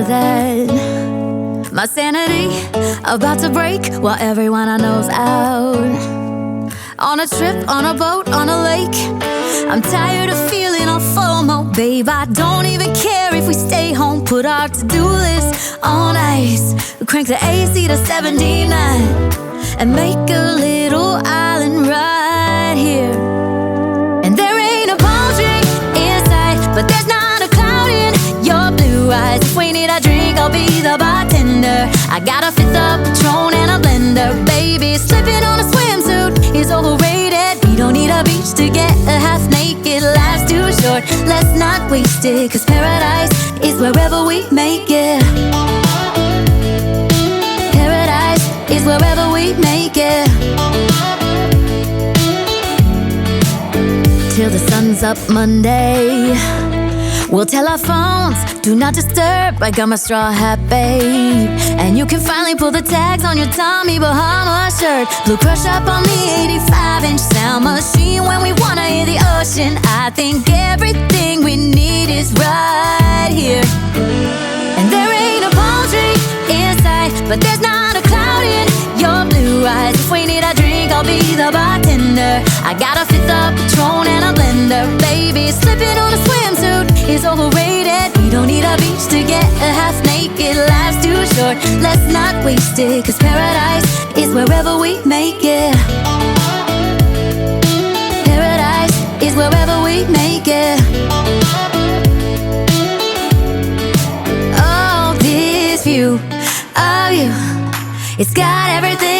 that. My sanity about to break while everyone I know's out. On a trip, on a boat, on a lake. I'm tired of feeling all FOMO, babe. I don't even care if we stay home. Put our to-do list on ice. We crank the AC to 79 and make a little island right here. And there ain't a palm tree in sight, but there's not a cloud in your blue eyes. If we need a drink, I'll be the bartender. I got a fifth of Patron and a blender, baby. Slipping on a swimsuit is overrated. We don't need a beach to get a half naked. Life's too short, let's not waste it, 'cause paradise is wherever we make it. Paradise is wherever we make it. Till the sun's up Monday, we'll tell our phones, do not disturb. I got my straw hat, babe. And you can finally pull the tags on your Tommy Bahama shirt. Blue crush up on the 85-inch sound machine when we wanna hear the ocean. I think everything we need is right here. And there ain't a palm tree in sight, but there's not a cloud in your blue eyes. If we need a drink, I'll be the bartender. I got a fifth of Patron and a blender, baby. Slipping on a swimsuit is overrated. We don't need a beach to get a half naked. Life's too short, let's not waste it, 'cause paradise is wherever we make it. Paradise is wherever we make it. Oh, this view of you, it's got everything